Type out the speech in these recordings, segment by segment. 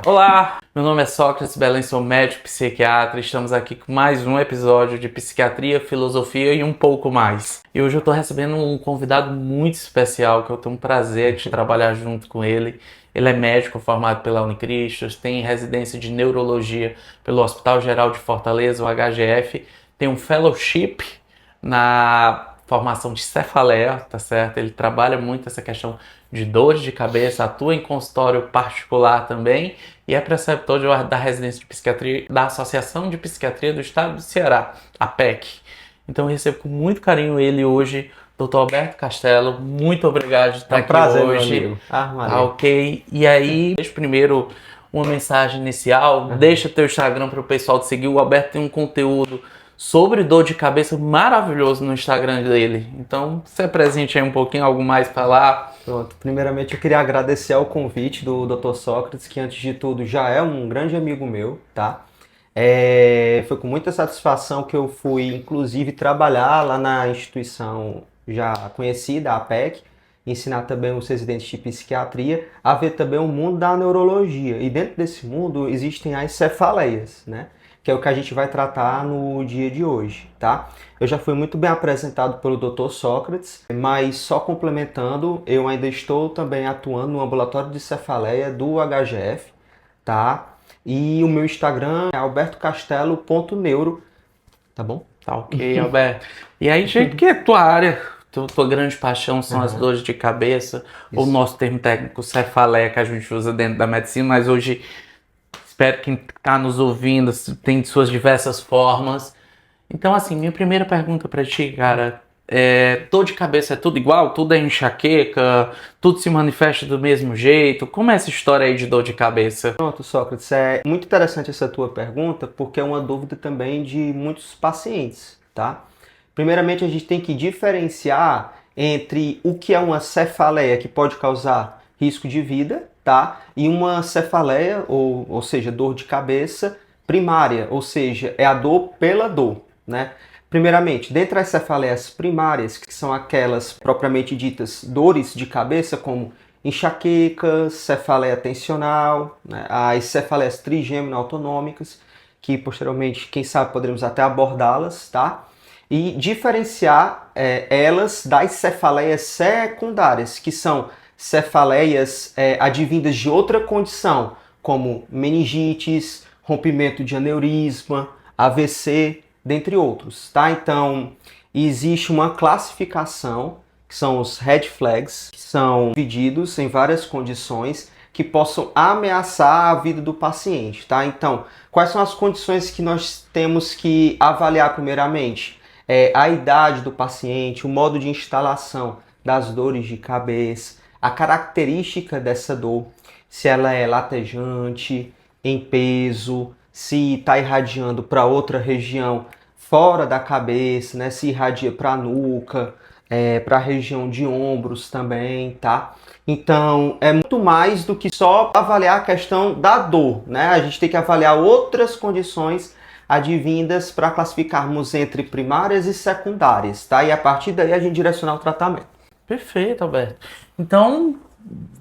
Olá, meu nome é Sócrates Belém, sou médico psiquiatra. Estamos aqui com mais um episódio de psiquiatria, filosofia e um pouco mais. E hoje eu estou recebendo um convidado muito especial que eu tenho um prazer de trabalhar junto com ele. Ele é médico formado pela Unicristos, tem residência de neurologia pelo Hospital Geral de Fortaleza, o HGF, tem um fellowship na formação de cefaleia, tá certo? Ele trabalha muito essa questão de dores de cabeça, atua em consultório particular também e é preceptor da residência de psiquiatria da Associação de Psiquiatria do Estado do Ceará, a PEC. Então eu recebo com muito carinho ele hoje, Dr. Alberto Castelo. Muito obrigado de estar aqui prazer, hoje. meu amigo. Tá ok? E aí, deixa primeiro uma mensagem inicial, deixa teu Instagram para o pessoal te seguir. O Alberto tem um conteúdo sobre dor de cabeça maravilhoso no Instagram dele. Então, se apresente aí um pouquinho, algo mais para lá. Pronto. Primeiramente, eu queria agradecer ao convite do Dr. Sócrates, que antes de tudo já é um grande amigo meu, tá? Foi com muita satisfação que eu fui, inclusive, trabalhar lá na instituição já conhecida, a PEC, ensinar também os residentes de psiquiatria a ver também o mundo da neurologia. E dentro desse mundo existem as cefaleias, né? Que é o que a gente vai tratar no dia de hoje, tá? Eu já fui muito bem apresentado pelo Dr. Sócrates, mas só complementando, eu ainda estou também atuando no ambulatório de cefaleia do HGF, tá? E o meu Instagram é albertocastelo.neuro, tá bom? Tá ok, Alberto. E aí, gente, que é tua área? Tua grande paixão são as dores de cabeça, ou o nosso termo técnico cefaleia, que a gente usa dentro da medicina, mas hoje espero que quem está nos ouvindo tem de suas diversas formas. Então, assim, minha primeira pergunta para ti, cara, dor de cabeça é tudo igual? Tudo é enxaqueca? Tudo se manifesta do mesmo jeito? Como é essa história aí de dor de cabeça? Pronto, Sócrates, é muito interessante essa tua pergunta, porque é uma dúvida também de muitos pacientes, tá? Primeiramente, a gente tem que diferenciar entre o que é uma cefaleia que pode causar risco de vida, tá? E uma cefaleia, ou seja, dor de cabeça primária, ou seja, é a dor pela dor, né? Primeiramente, dentre as cefaleias primárias, que são aquelas propriamente ditas dores de cabeça, como enxaqueca, cefaleia tensional, né? As cefaleias trigêmino autonômicas, que posteriormente, quem sabe, poderemos até abordá-las, tá? E diferenciar elas das cefaleias secundárias, que são cefaleias advindas de outra condição, como meningites, rompimento de aneurisma, AVC, dentre outros, tá? Então, existe uma classificação, que são os red flags, que são divididos em várias condições que possam ameaçar a vida do paciente, tá? Então, quais são as condições que nós temos que avaliar primeiramente? A idade do paciente, o modo de instalação das dores de cabeça, a característica dessa dor, se ela é latejante, em peso, se está irradiando para outra região fora da cabeça, né? Se irradia para a nuca, para a região de ombros também, tá? Então, é muito mais do que só avaliar a questão da dor, né? A gente tem que avaliar outras condições advindas para classificarmos entre primárias e secundárias, tá? E a partir daí a gente direcionar o tratamento. Perfeito, Alberto. Então,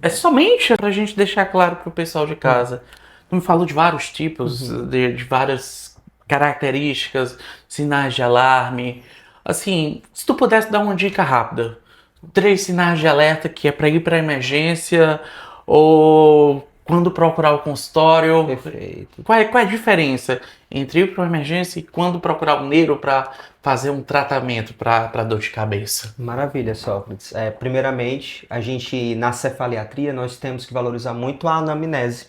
é somente para a gente deixar claro para o pessoal de casa. Tu me falou de vários tipos, de várias características, sinais de alarme. Assim, se tu pudesse dar uma dica rápida, 3 sinais de alerta que é para ir para emergência ou quando procurar o consultório. Perfeito. Qual é a diferença entre ir para uma emergência e quando procurar o neuro para fazer um tratamento para dor de cabeça? Maravilha, Sócrates. Primeiramente, a gente, na cefaliatria, nós temos que valorizar muito a anamnese.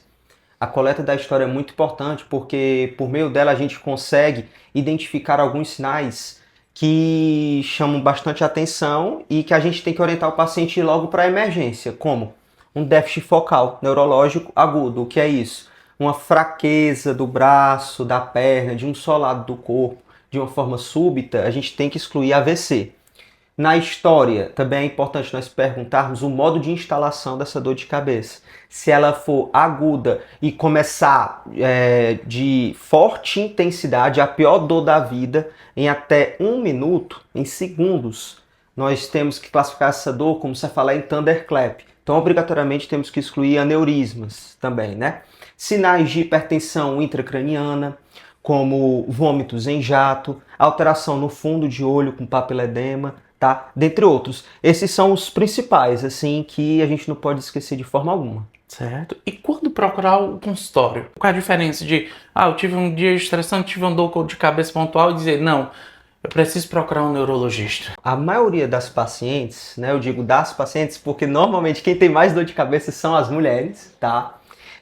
A coleta da história é muito importante porque, por meio dela, a gente consegue identificar alguns sinais que chamam bastante atenção e que a gente tem que orientar o paciente logo para a emergência, como um déficit focal neurológico agudo. O que é isso? Uma fraqueza do braço, da perna, de um só lado do corpo, de uma forma súbita, a gente tem que excluir AVC. Na história, também é importante nós perguntarmos o modo de instalação dessa dor de cabeça. Se ela for aguda e começar de forte intensidade, a pior dor da vida, em até 1 minuto, em segundos, nós temos que classificar essa dor como se falar em thunderclap. Então, obrigatoriamente, temos que excluir aneurismas também, né? Sinais de hipertensão intracraniana, como vômitos em jato, alteração no fundo de olho com papiledema, tá? Dentre outros. Esses são os principais, assim, que a gente não pode esquecer de forma alguma. Certo. E quando procurar o consultório? Qual a diferença de, eu tive um dia estressante, tive uma dor de cabeça pontual e dizer, não, eu preciso procurar um neurologista? A maioria das pacientes, né, eu digo das pacientes, porque normalmente quem tem mais dor de cabeça são as mulheres, tá?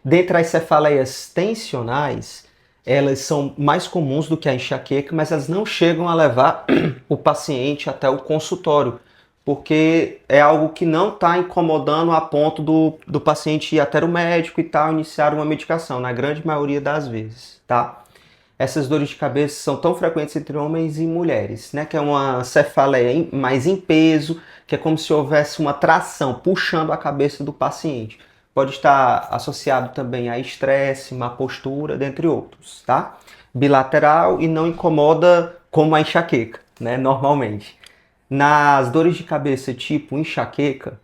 Dentre as cefaleias tensionais, elas são mais comuns do que a enxaqueca, mas elas não chegam a levar o paciente até o consultório, porque é algo que não está incomodando a ponto do paciente ir até o médico e tal, iniciar uma medicação, na grande maioria das vezes, tá? Essas dores de cabeça são tão frequentes entre homens e mulheres, né? Que é uma cefaleia mais em peso, que é como se houvesse uma tração puxando a cabeça do paciente. Pode estar associado também a estresse, má postura, dentre outros, tá? Bilateral e não incomoda como a enxaqueca, né? Normalmente. Nas dores de cabeça tipo enxaqueca,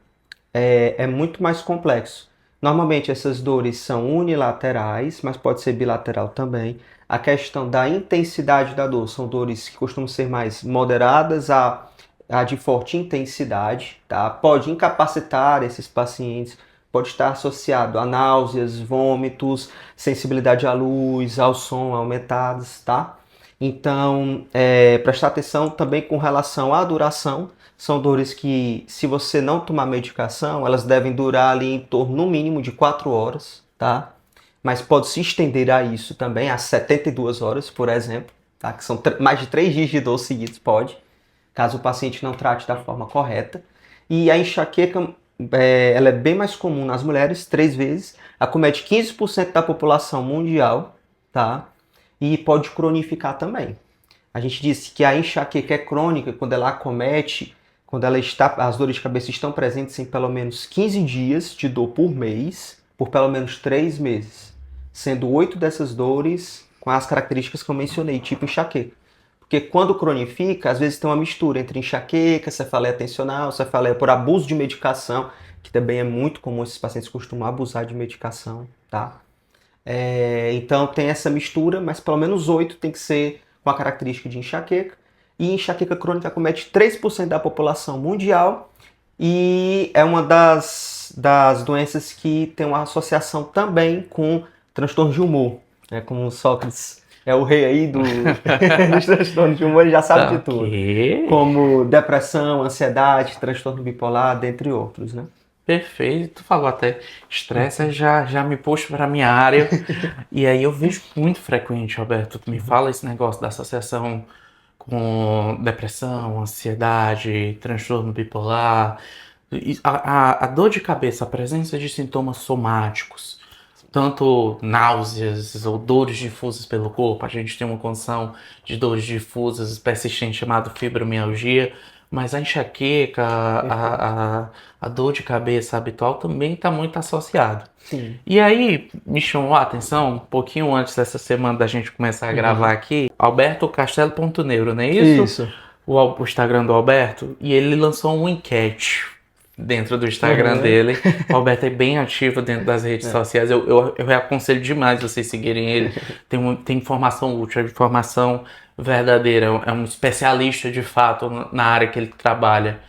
é muito mais complexo. Normalmente essas dores são unilaterais, mas pode ser bilateral também. A questão da intensidade da dor são dores que costumam ser mais moderadas a de forte intensidade, tá? Pode incapacitar esses pacientes, pode estar associado a náuseas, vômitos, sensibilidade à luz, ao som aumentadas, tá? Então, prestar atenção também com relação à duração. São dores que, se você não tomar medicação, elas devem durar ali em torno, no mínimo, de 4 horas, tá? Mas pode se estender a isso também, a 72 horas, por exemplo, tá? Que são mais de 3 dias de dor seguidos, pode, caso o paciente não trate da forma correta. E a enxaqueca, ela é bem mais comum nas mulheres, 3 vezes, acomete 15% da população mundial, tá? E pode cronificar também. A gente disse que a enxaqueca é crônica quando ela acomete, quando as dores de cabeça estão presentes em pelo menos 15 dias de dor por mês, por pelo menos 3 meses, sendo 8 dessas dores com as características que eu mencionei, tipo enxaqueca. Porque quando cronifica, às vezes tem uma mistura entre enxaqueca, cefaleia tensional, cefaleia por abuso de medicação, que também é muito comum, esses pacientes costumam abusar de medicação, tá? Então tem essa mistura, mas pelo menos 8 tem que ser com a característica de enxaqueca. E enxaqueca crônica acomete 3% da população mundial e é uma das doenças que tem uma associação também com transtorno de humor, né? Como o Sócrates é o rei aí dos transtornos de humor, ele já sabe de tudo. Como depressão, ansiedade, transtorno bipolar, dentre outros, né? Perfeito, tu falou até estresse, já me puxa para minha área. E aí eu vejo muito frequente, Alberto, tu me fala esse negócio da associação com depressão, ansiedade, transtorno bipolar, a dor de cabeça, a presença de sintomas somáticos, tanto náuseas ou dores difusas pelo corpo. A gente tem uma condição de dores difusas persistente chamada fibromialgia, mas a enxaqueca, a dor de cabeça habitual também está muito associado. Sim. E aí, me chamou a atenção, um pouquinho antes dessa semana da gente começar a gravar aqui, albertocastelo.neuro, não é isso? Isso. O Instagram do Alberto, e ele lançou uma enquete dentro do Instagram dele. O Alberto é bem ativo dentro das redes sociais. Eu aconselho demais vocês seguirem ele. Tem informação útil, informação verdadeira. É um especialista de fato na área que ele trabalha.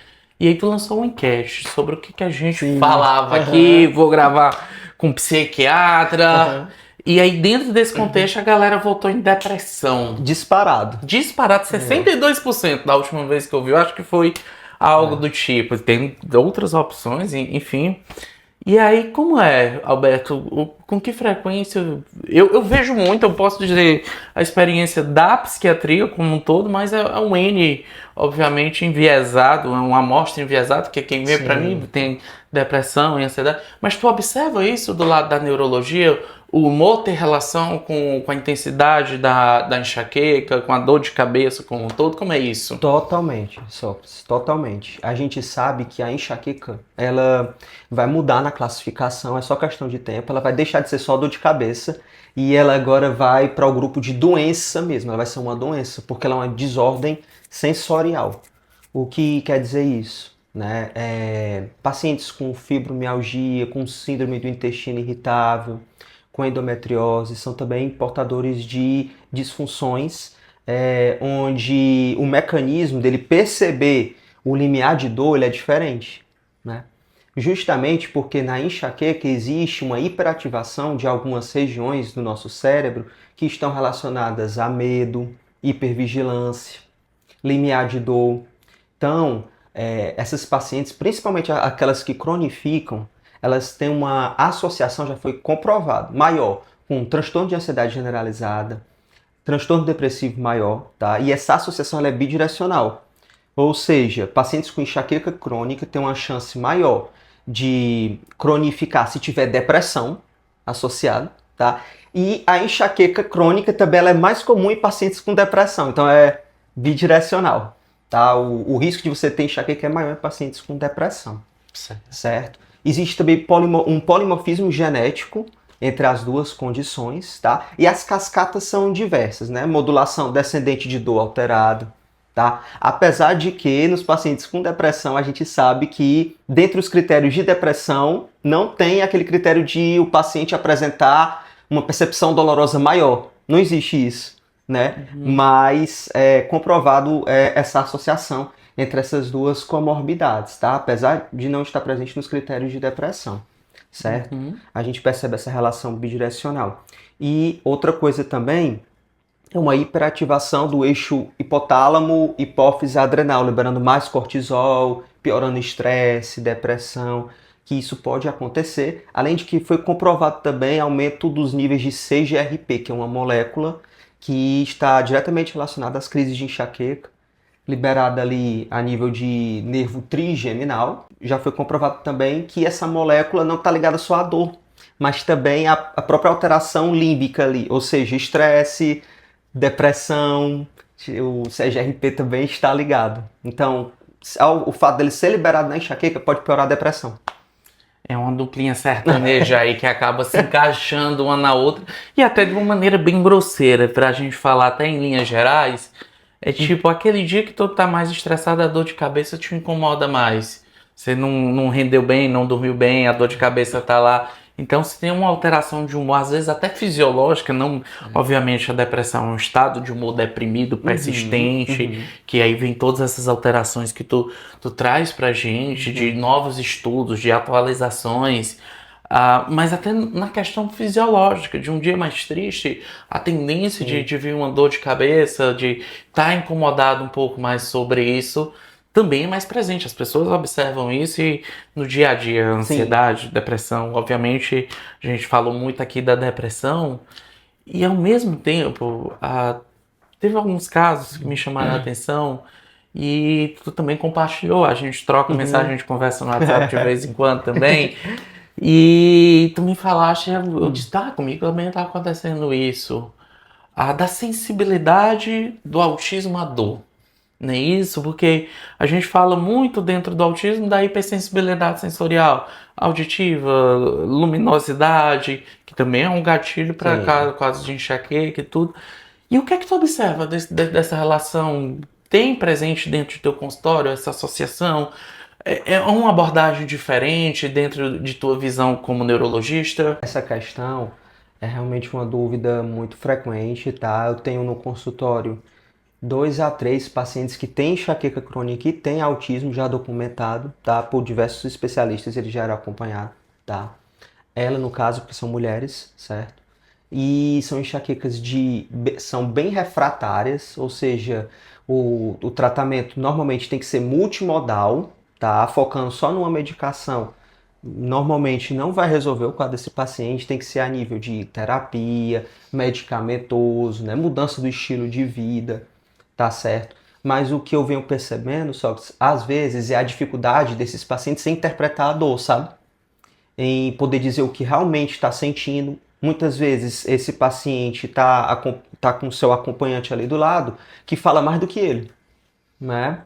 E aí tu lançou uma enquete sobre o que a gente falava aqui. Vou gravar com um psiquiatra. E aí dentro desse contexto a galera votou em depressão. Disparado. 62% da última vez que eu vi. Eu acho que foi algo do tipo. Tem outras opções, enfim. E aí, como é, Alberto? Com que frequência? Eu vejo muito, eu posso dizer, a experiência da psiquiatria como um todo, mas é um N, obviamente, enviesado, é uma amostra enviesada, que quem vê para mim tem depressão e ansiedade. Mas tu observa isso do lado da neurologia? O humor tem relação com a intensidade da enxaqueca, com a dor de cabeça como um todo? Como é isso? Totalmente, Sócrates, totalmente. A gente sabe que a enxaqueca, ela vai mudar na classificação, é só questão de tempo, ela vai deixar de ser só dor de cabeça e ela agora vai para o grupo de doença mesmo, ela vai ser uma doença, porque ela é uma desordem sensorial. O que quer dizer isso? Né? Pacientes com fibromialgia, com síndrome do intestino irritável, com endometriose, são também portadores de disfunções, onde o mecanismo dele perceber o limiar de dor ele é diferente, né? Justamente porque na enxaqueca existe uma hiperativação de algumas regiões do nosso cérebro que estão relacionadas a medo, hipervigilância, limiar de dor. Então, essas pacientes, principalmente aquelas que cronificam, elas têm uma associação, já foi comprovado, maior com transtorno de ansiedade generalizada, transtorno depressivo maior, tá? E essa associação ela é bidirecional. Ou seja, pacientes com enxaqueca crônica têm uma chance maior de cronificar se tiver depressão associada, tá? E a enxaqueca crônica também ela é mais comum em pacientes com depressão, então é bidirecional, tá? O risco de você ter enxaqueca é maior em pacientes com depressão, certo? Existe também um polimorfismo genético entre as duas condições, tá? E as cascatas são diversas, né? Modulação descendente de dor alterado, tá? Apesar de que nos pacientes com depressão a gente sabe que dentre os critérios de depressão não tem aquele critério de o paciente apresentar uma percepção dolorosa maior. Não existe isso, né? Mas é comprovado essa associação entre essas duas comorbidades, tá? Apesar de não estar presente nos critérios de depressão, certo? A gente percebe essa relação bidirecional. E outra coisa também é uma hiperativação do eixo hipotálamo, hipófise adrenal, liberando mais cortisol, piorando estresse, depressão, que isso pode acontecer, além de que foi comprovado também aumento dos níveis de CGRP, que é uma molécula que está diretamente relacionada às crises de enxaqueca, liberada ali a nível de nervo trigeminal. Já foi comprovado também que essa molécula não está ligada só à dor, mas também à própria alteração límbica ali, ou seja, estresse, depressão, o CGRP também está ligado. Então, o fato dele ser liberado na enxaqueca pode piorar a depressão. É uma duplinha sertaneja aí que acaba se encaixando uma na outra e até de uma maneira bem grosseira, pra gente falar até em linhas gerais. É tipo, aquele dia que tu tá mais estressado, a dor de cabeça te incomoda mais. Você não rendeu bem, não dormiu bem, a dor de cabeça tá lá. Então, se tem uma alteração de humor, às vezes até fisiológica, não, obviamente a depressão é um estado de humor deprimido, persistente, que aí vem todas essas alterações que tu traz pra gente, de novos estudos, de atualizações. Mas até na questão fisiológica, de um dia mais triste, a tendência de vir uma dor de cabeça, de estar incomodado um pouco mais sobre isso, também é mais presente. As pessoas observam isso e no dia a dia, ansiedade, depressão, obviamente a gente falou muito aqui da depressão e ao mesmo tempo teve alguns casos que me chamaram a atenção e tu também compartilhou, a gente troca mensagem, a gente conversa no WhatsApp de vez em quando também. E tu me falaste, eu disse, comigo também tá acontecendo isso. Da sensibilidade do autismo à dor. Não é isso? Porque a gente fala muito dentro do autismo da hipersensibilidade sensorial, auditiva, luminosidade, que também é um gatilho para casos de enxaqueca e tudo. E o que é que tu observa dessa relação? Tem presente dentro do teu consultório essa associação? É uma abordagem diferente dentro de tua visão como neurologista? Essa questão é realmente uma dúvida muito frequente, tá? Eu tenho no consultório 2 a 3 pacientes que têm enxaqueca crônica e têm autismo já documentado, tá? Por diversos especialistas, eles já eram acompanhados, tá? Ela, no caso, porque são mulheres, certo? E são enxaquecas são bem refratárias, ou seja, o tratamento normalmente tem que ser multimodal, tá? Focando só numa medicação, normalmente não vai resolver o quadro desse paciente, tem que ser a nível de terapia, medicamentoso, né? Mudança do estilo de vida, tá certo? Mas o que eu venho percebendo, só que às vezes é a dificuldade desses pacientes em interpretar a dor, sabe? Em poder dizer o que realmente está sentindo. Muitas vezes esse paciente tá com o seu acompanhante ali do lado, que fala mais do que ele, né?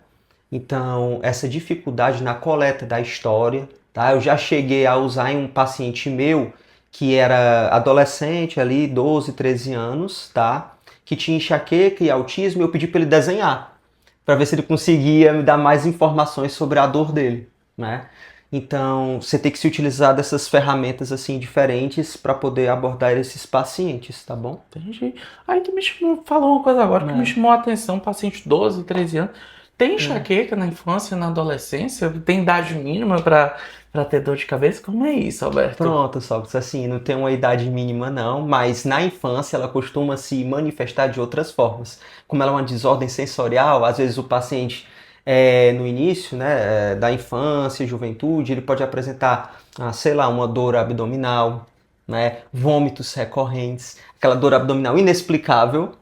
Então, essa dificuldade na coleta da história, tá? Eu já cheguei a usar em um paciente meu que era adolescente ali, 12, 13 anos, tá? Que tinha enxaqueca e autismo, e eu pedi para ele desenhar, para ver se ele conseguia me dar mais informações sobre a dor dele, né? Então, você tem que se utilizar dessas ferramentas assim diferentes para poder abordar esses pacientes, tá bom? Entendi. Aí tu falou uma coisa agora que me chamou a atenção, paciente de 12, 13 anos. Tem enxaqueca na infância, na adolescência? Tem idade mínima para ter dor de cabeça? Como é isso, Alberto? Pronto, Sócrates, assim, não tem uma idade mínima não, mas na infância ela costuma se manifestar de outras formas. Como ela é uma desordem sensorial, às vezes o paciente no início, né, da infância, juventude, ele pode apresentar, sei lá, uma dor abdominal, né, vômitos recorrentes, aquela dor abdominal inexplicável,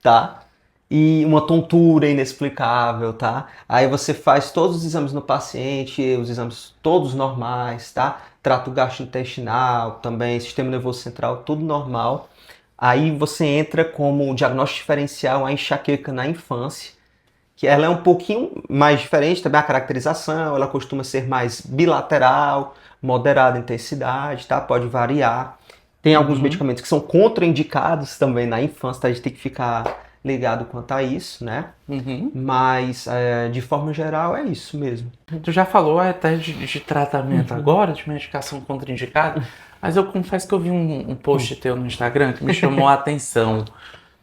tá? E uma tontura inexplicável, tá? Aí você faz todos os exames no paciente, os exames todos normais, tá? Trato gastrointestinal também, sistema nervoso central, tudo normal. Aí você entra como diagnóstico diferencial a enxaqueca na infância, que ela é um pouquinho mais diferente também a caracterização, ela costuma ser mais bilateral, moderada intensidade, tá? Pode variar. Tem alguns medicamentos que são contraindicados também na infância, tá? A gente tem que ficar ligado quanto a isso, né? Mas, de forma geral, é isso mesmo. Tu já falou até de tratamento agora, de medicação contraindicada, mas eu confesso que eu vi um post teu no Instagram que me chamou a atenção.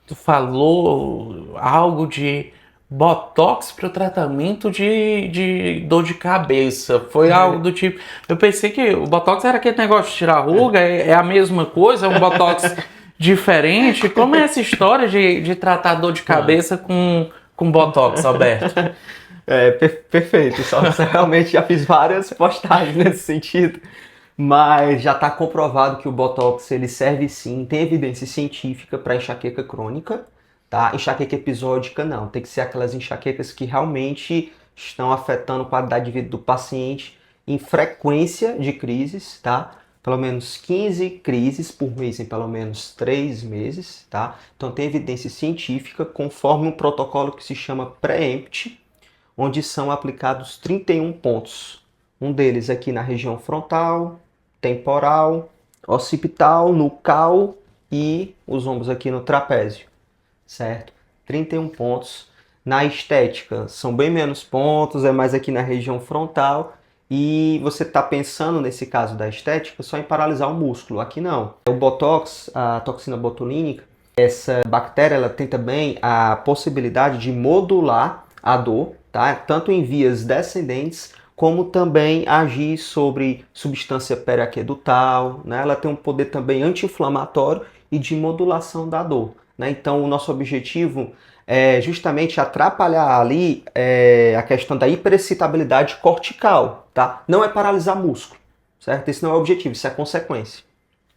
Tu falou algo de Botox para o tratamento de dor de cabeça. Foi algo do tipo... Eu pensei que o Botox era aquele negócio de tirar ruga, é a mesma coisa, é um Botox diferente. Como é essa história de tratar dor de cabeça com Botox, Alberto? Perfeito. Só realmente já fiz várias postagens nesse sentido. Mas já está comprovado que o Botox ele serve sim, tem evidência científica para enxaqueca crônica, tá? Enxaqueca episódica não, tem que ser aquelas enxaquecas que realmente estão afetando a qualidade de vida do paciente em frequência de crises, tá? Pelo menos 15 crises por mês em pelo menos 3 meses, tá? Então tem evidência científica conforme um protocolo que se chama PREEMPT, onde são aplicados 31 pontos. Um deles aqui na região frontal, temporal, occipital, nucal e os ombros aqui no trapézio, certo? 31 pontos. Na estética, são bem menos pontos, é mais aqui na região frontal. E você está pensando, nesse caso da estética, só em paralisar o músculo. Aqui não. O Botox, a toxina botulínica, essa bactéria ela tem também a possibilidade de modular a dor, tá? Tanto em vias descendentes, como também agir sobre substância periaquedutal, né? Ela tem um poder também anti-inflamatório e de modulação da dor, né? Então, o nosso objetivo é justamente atrapalhar ali a questão da hiperexcitabilidade cortical, tá? Não é paralisar músculo, certo? Esse não é o objetivo, isso é consequência.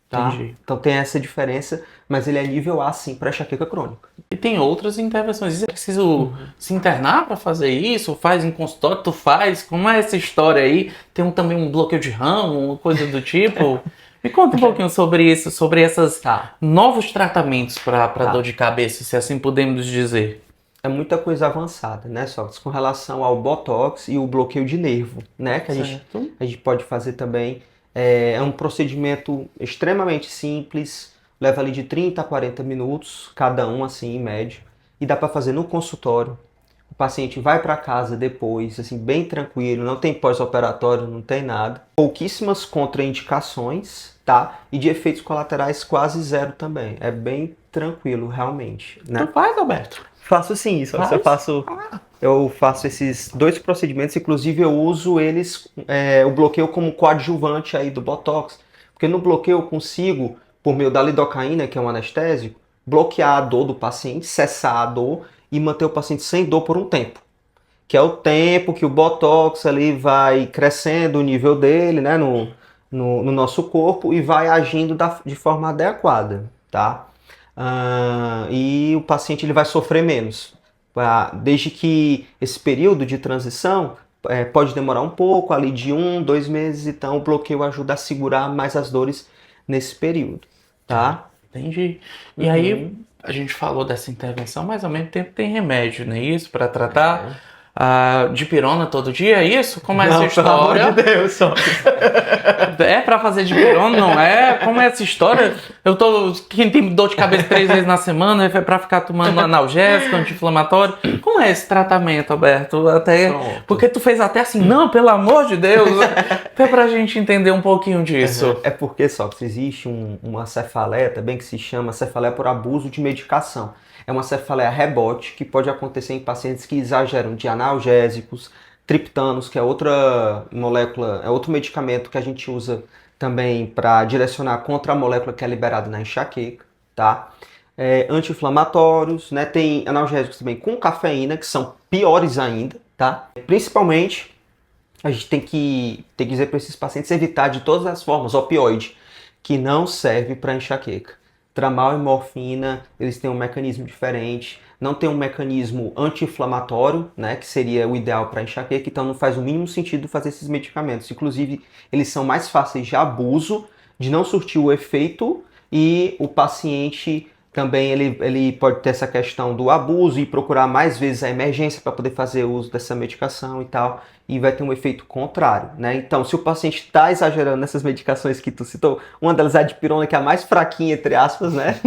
Tá? Entendi. Então tem essa diferença, mas ele é nível A sim para enxaqueca crônica. E tem outras intervenções. É preciso se internar para fazer isso? Faz em consultório? Tu faz? Como é essa história aí? Tem também um bloqueio de ramo, coisa do tipo? Me conta um pouquinho sobre isso, sobre esses novos tratamentos para dor de cabeça, se assim podemos dizer. É muita coisa avançada, né, Sócrates, com relação ao Botox e o bloqueio de nervo, né, que a gente pode fazer também. É um procedimento extremamente simples, leva ali de 30 a 40 minutos, cada um assim, em média, e dá para fazer no consultório. O paciente vai para casa depois, assim, bem tranquilo, não tem pós-operatório, não tem nada. Pouquíssimas contraindicações, tá? E de efeitos colaterais quase zero também. É bem tranquilo, realmente, né? Tu faz, Alberto? Faço sim, isso. Eu faço esses dois procedimentos, inclusive eu uso eles, o bloqueio como coadjuvante aí do Botox, porque no bloqueio eu consigo, por meio da lidocaína, que é um anestésico, bloquear a dor do paciente, cessar a dor e manter o paciente sem dor por um tempo, que é o tempo que o Botox ali vai crescendo o nível dele, né, no nosso corpo e vai agindo de forma adequada, tá? E o paciente ele vai sofrer menos. Desde que esse período de transição pode demorar um pouco, ali de 1, 2 meses, então o bloqueio ajuda a segurar mais as dores nesse período, tá? Entendi. E aí, a gente falou dessa intervenção, mas ao mesmo tempo tem remédio, não é isso? Para tratar dipirona todo dia, é isso? Como é essa Não, história? pelo amor de Deus, só. É pra fazer dipirona, não é? Como é essa história? Quem tem dor de cabeça 3 vezes na semana, é pra ficar tomando analgésico, anti-inflamatório. Como é esse tratamento, Alberto? Pronto. Porque tu fez até assim, não, pelo amor de Deus. Até pra gente entender um pouquinho disso. É porque, só que existe uma cefaleia também que se chama cefaleia por abuso de medicação. É uma cefaleia rebote que pode acontecer em pacientes que exageram de analgésicos, triptanos, que é outra molécula, é outro medicamento que a gente usa também para direcionar contra a molécula que é liberada na enxaqueca, tá? Anti-inflamatórios, né? Tem analgésicos também com cafeína, que são piores ainda, tá? Principalmente, a gente tem que dizer para esses pacientes evitar de todas as formas opioide, que não serve para enxaqueca. Tramal e morfina, eles têm um mecanismo diferente, não tem um mecanismo anti-inflamatório, né, que seria o ideal para enxaqueca, então não faz o mínimo sentido fazer esses medicamentos. Inclusive, eles são mais fáceis de abuso, de não surtir o efeito, e o paciente também ele pode ter essa questão do abuso e procurar mais vezes a emergência para poder fazer uso dessa medicação e tal, e vai ter um efeito contrário, né? Então, se o paciente está exagerando nessas medicações que tu citou, uma delas é a dipirona, que é a mais fraquinha, entre aspas, né?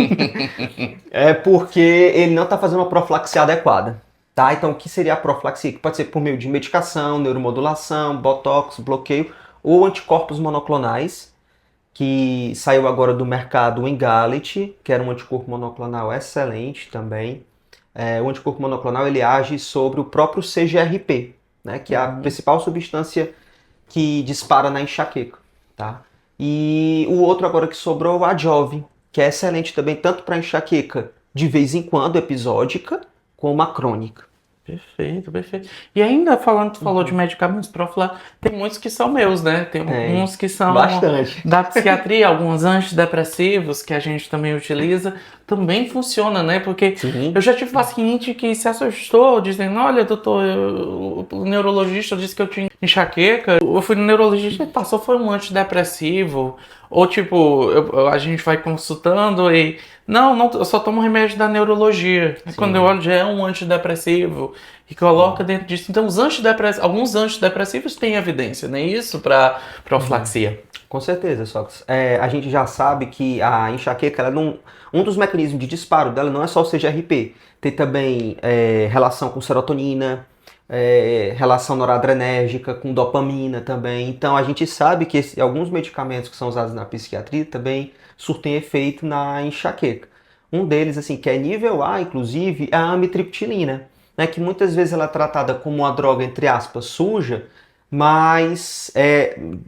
É porque ele não está fazendo uma profilaxia adequada, tá? Então, o que seria a profilaxia? Que pode ser por meio de medicação, neuromodulação, botox, bloqueio, ou anticorpos monoclonais, que saiu agora do mercado o Emgality, que era um anticorpo monoclonal excelente também. O anticorpo monoclonal ele age sobre o próprio CGRP, né, que é a principal substância que dispara na enxaqueca, tá? E o outro agora que sobrou, o Ajovy, que é excelente também tanto para enxaqueca de vez em quando, episódica, como a crônica. Perfeito, perfeito. E ainda falando, tu falou de medicamentos profiláticos, tem muitos que são meus, né? Tem uns que são bastante da psiquiatria, alguns antidepressivos que a gente também utiliza, também funciona, né? Porque Sim. eu já tive paciente que se assustou, dizendo, olha, doutor, o neurologista disse que eu tinha enxaqueca. Eu fui no neurologista e passou, foi um antidepressivo. Ou tipo, a gente vai consultando e... Não, eu só tomo remédio da neurologia. Aí quando eu olho, já é um antidepressivo. E coloca dentro disso. Então, alguns antidepressivos têm evidência, não é isso? Para profilaxia. Com certeza, Sócrates. A gente já sabe que a enxaqueca, um dos mecanismos de disparo dela não é só o CGRP. Tem também relação com serotonina, relação noradrenérgica, com dopamina também. Então, a gente sabe que alguns medicamentos que são usados na psiquiatria também surtem efeito na enxaqueca. Um deles, assim, que é nível A, inclusive, é a amitriptilina, né, que muitas vezes ela é tratada como uma droga, entre aspas, suja, mas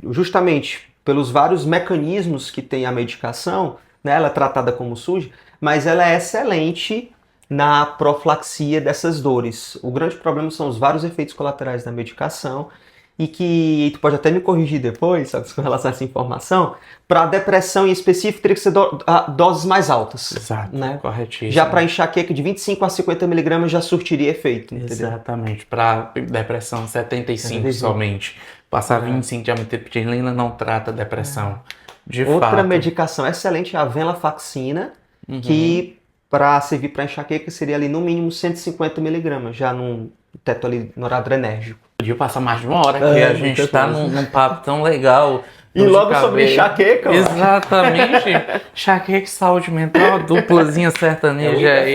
justamente pelos vários mecanismos que tem a medicação, né, ela é tratada como suja, mas ela é excelente na profilaxia dessas dores. O grande problema são os vários efeitos colaterais da medicação e que tu pode até me corrigir depois, sabe, com relação a essa informação, para depressão em específico teria que ser doses mais altas. Exato, né? corretíssimo. Já para enxaqueca de 25 a 50 miligramas já surtiria efeito, entendeu? Exatamente, para depressão 75 somente. Passar 25 de amitriptilina não trata depressão. De Outra fato. medicação excelente é a venlafaxina, que para servir para enxaqueca seria ali no mínimo 150 miligramas, já num teto ali noradrenérgico. Podia passar mais de uma hora, que a gente está num papo tão legal. E logo sobre enxaqueca. Exatamente. Enxaqueca e saúde mental, duplazinha sertaneja aí.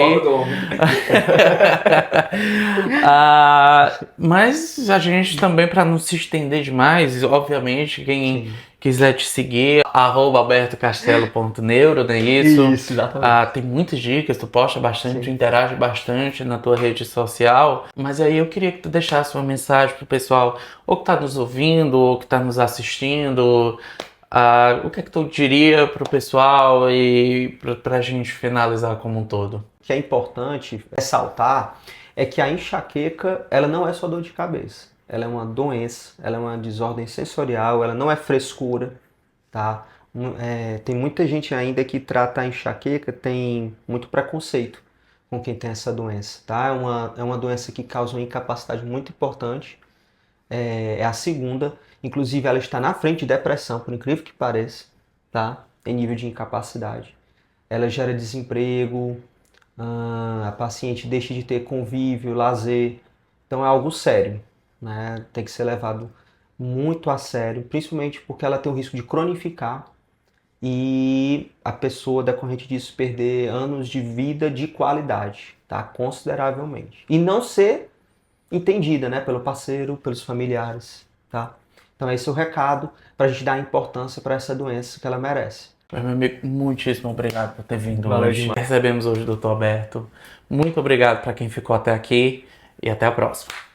Mas a gente também, para não se estender demais, obviamente, quem quiser te seguir, @albertocastelo.neuro, não é isso? Isso, exatamente. Tem muitas dicas, tu posta bastante, tu interage bastante na tua rede social. Mas aí eu queria que tu deixasse uma mensagem pro pessoal, ou que tá nos ouvindo, ou que tá nos assistindo. O que é que tu diria pro pessoal e pra gente finalizar como um todo? O que é importante ressaltar é que a enxaqueca, ela não é só dor de cabeça. Ela é uma doença, ela é uma desordem sensorial, ela não é frescura, tá? Tem muita gente ainda que trata a enxaqueca, tem muito preconceito com quem tem essa doença, tá? É uma doença que causa uma incapacidade muito importante, é a segunda, inclusive ela está na frente de depressão, por incrível que pareça, tá? Em nível de incapacidade. Ela gera desemprego, a paciente deixa de ter convívio, lazer, Então é algo sério, né? Tem que ser levado muito a sério, principalmente porque ela tem o risco de cronificar e a pessoa decorrente disso perder anos de vida de qualidade, tá? Consideravelmente. E não ser entendida, né, pelo parceiro, pelos familiares, tá? Então esse é o recado para a gente dar importância para essa doença que ela merece. Meu amigo, muitíssimo obrigado por ter vindo Valeu hoje. demais. Recebemos hoje o Dr. Alberto. Muito obrigado para quem ficou até aqui e até a próxima.